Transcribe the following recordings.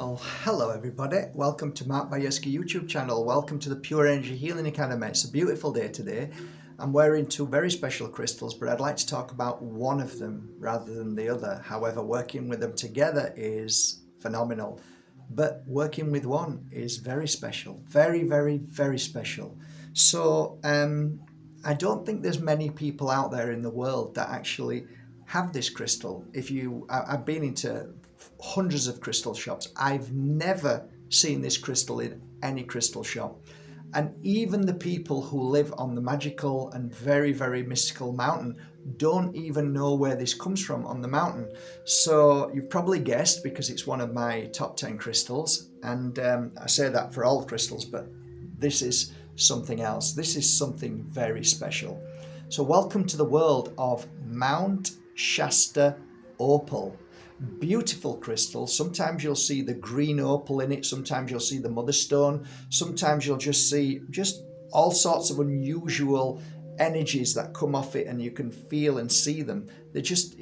Well, hello everybody. Welcome to Bajerski YouTube channel. Welcome to the Pure Energy Healing Academy. It's a beautiful day today. I'm wearing two very special crystals, but I'd like to talk about one of them rather than the other. However, working with them together is phenomenal. But working with one is very special. Very, very, very special. So I don't think there's many people out there in the world that actually have this crystal. I've been into hundreds of crystal shops. I've never seen this crystal in any crystal shop. And even the people who live on the magical and very, very mystical mountain don't even know where this comes from on the mountain. So you've probably guessed, because it's one of my top 10 crystals. And I say that for all crystals, but this is something else. This is something very special. So welcome to the world of Mount Shasta Opel. Beautiful crystal. Sometimes you'll see the green opal in it, sometimes you'll see the mother stone, sometimes you'll just see all sorts of unusual energies that come off it, and you can feel and see them. They're just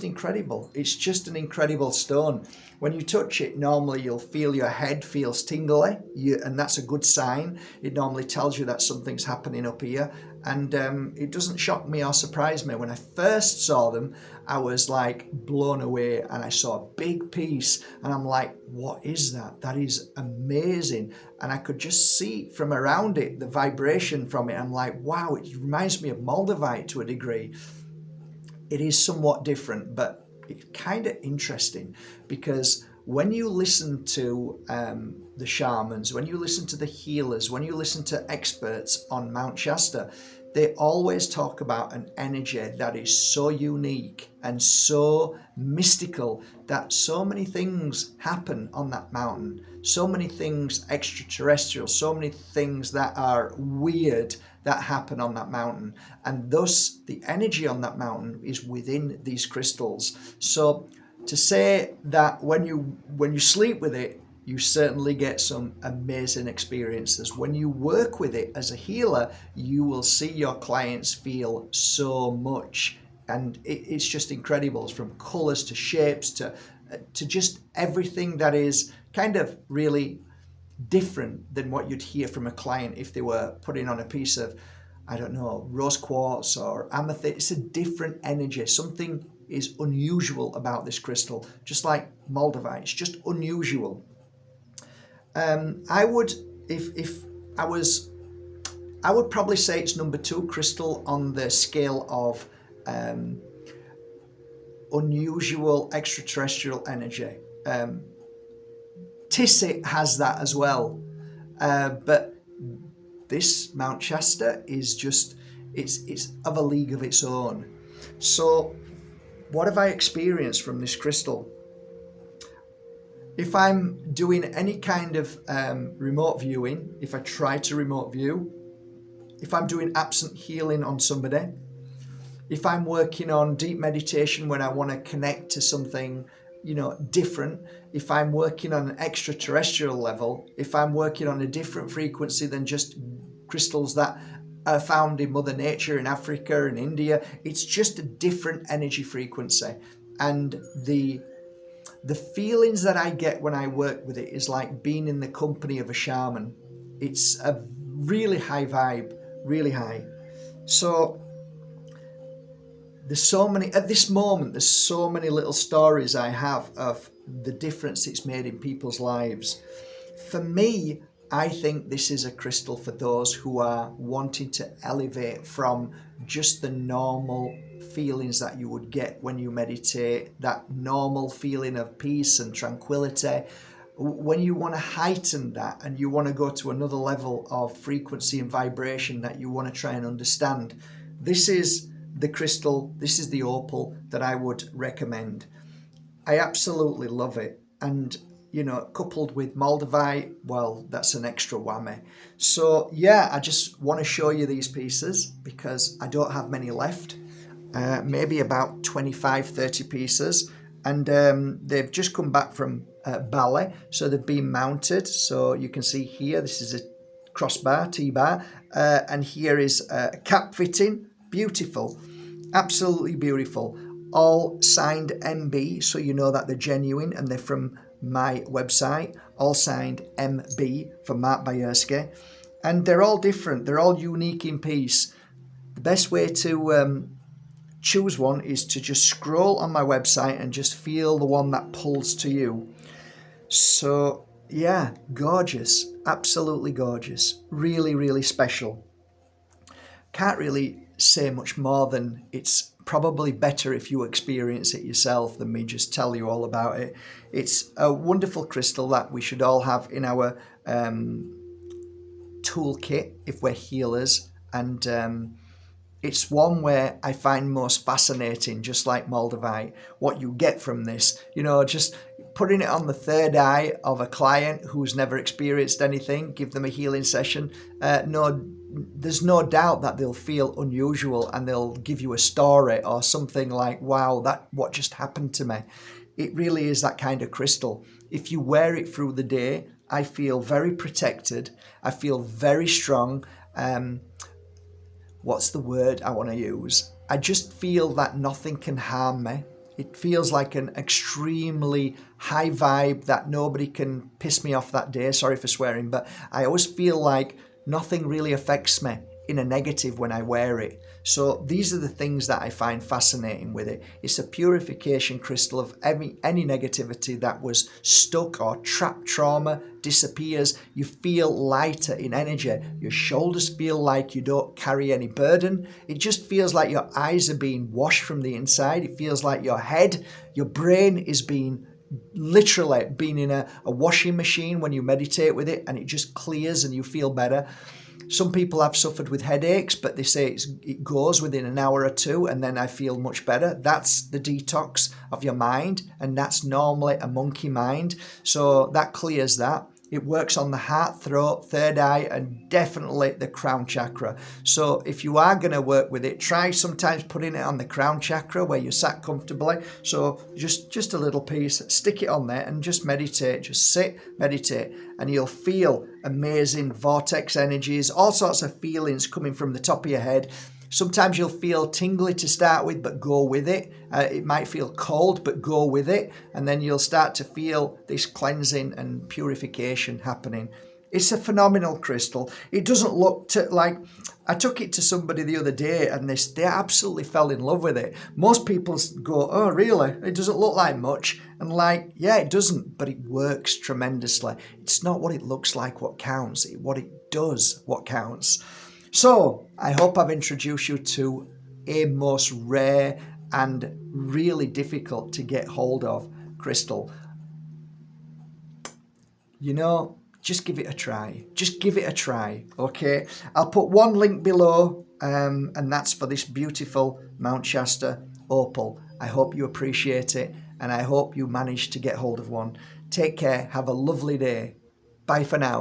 incredible. It's just an incredible stone. When you touch it, normally you'll feel your head feels tingly, and that's a good sign. It normally tells you that something's happening up here. And it doesn't shock me or surprise me. When I first saw them, I was like blown away, and I saw a big piece and I'm like, what is that? That is amazing. And I could just see from around it, the vibration from it. I'm like, wow, it reminds me of Moldavite to a degree. It is somewhat different, but it's kind of interesting, because when you listen to the shamans, when you listen to the healers, when you listen to experts on Mount Shasta, they always talk about an energy that is so unique and so mystical, that so many things happen on that mountain, so many things extraterrestrial, so many things that are weird that happen on that mountain, and thus the energy on that mountain is within these crystals. So to say that when you sleep with it, you certainly get some amazing experiences. When you work with it as a healer, you will see your clients feel so much, and it's just incredible, from colors to shapes to just everything that is kind of really different than what you'd hear from a client if they were putting on a piece of, I don't know, rose quartz or amethyst. It's a different energy. Something is unusual about this crystal, just like Moldavite. It's just unusual. I would probably say it's number 2 crystal on the scale of unusual extraterrestrial energy. Tissit has that as well, but this Mount Shasta is just, it's of a league of its own. So what have I experienced from this crystal? If I'm doing any kind of remote viewing, if I try to remote view, if I'm doing absent healing on somebody, if I'm working on deep meditation when I want to connect to something, different, if I'm working on an extraterrestrial level, if I'm working on a different frequency than just crystals that are found in Mother Nature in Africa and India, it's just a different energy frequency. And the feelings that I get when I work with it is like being in the company of a shaman. It's a really high vibe, really high. So there's so many, at this moment, there's so many little stories I have of the difference it's made in people's lives. For me, I think this is a crystal for those who are wanting to elevate from just the normal feelings that you would get when you meditate, that normal feeling of peace and tranquility. When you want to heighten that and you want to go to another level of frequency and vibration that you want to try and understand, this is the crystal, this is the opal that I would recommend. I absolutely love it. And coupled with Moldavite, well, that's an extra whammy. So yeah, I just want to show you these pieces because I don't have many left. Maybe about 25-30 pieces, and they've just come back from Bali, so they've been mounted. So you can see here, this is a crossbar, T-bar, and here is a cap fitting. Beautiful, absolutely beautiful. all signed MB, so you know that they're genuine and they're from my website. All signed MB for Mark Bajerski. And they're all different. They're all unique in piece. The best way to choose one is to just scroll on my website and just feel the one that pulls to you. So yeah, gorgeous, absolutely gorgeous, really, really special. Can't really say much more than it's probably better if you experience it yourself than me just tell you all about it. It's a wonderful crystal that we should all have in our toolkit if we're healers, and it's one where I find most fascinating, just like Moldavite, what you get from this. Just putting it on the third eye of a client who's never experienced anything, give them a healing session. There's no doubt that they'll feel unusual and they'll give you a story or something like, wow, what just happened to me. It really is that kind of crystal. If you wear it through the day, I feel very protected. I feel very strong. What's the word I want to use? I just feel that nothing can harm me. It feels like an extremely high vibe that nobody can piss me off that day. Sorry for swearing, but I always feel like nothing really affects me in a negative when I wear it. So these are the things that I find fascinating with it. It's a purification crystal of any negativity that was stuck or trapped trauma disappears. You feel lighter in energy. Your shoulders feel like you don't carry any burden. It just feels like your eyes are being washed from the inside. It feels like your head, your brain is being literally being in a washing machine when you meditate with it, and it just clears and you feel better. Some people have suffered with headaches, but they say it goes within an hour or two, and then I feel much better. That's the detox of your mind, and that's normally a monkey mind. So that clears that. It works on the heart, throat, third eye, and definitely the crown chakra. So if you are going to work with it, try sometimes putting it on the crown chakra where you sat comfortably. So just a little piece, stick it on there and just meditate. Just sit, meditate, and you'll feel amazing vortex energies, all sorts of feelings coming from the top of your head. Sometimes you'll feel tingly to start with, but go with it. It might feel cold, but go with it. And then you'll start to feel this cleansing and purification happening. It's a phenomenal crystal. It doesn't look like... I took it to somebody the other day and they absolutely fell in love with it. Most people go, oh, really? It doesn't look like much. And yeah, it doesn't, but it works tremendously. It's not what it looks like what counts. What it does what counts. So I hope I've introduced you to a most rare and really difficult to get hold of crystal. Just give it a try. Just give it a try, okay? I'll put one link below, and that's for this beautiful Mount Shasta Opel. I hope you appreciate it, and I hope you manage to get hold of one. Take care. Have a lovely day. Bye for now.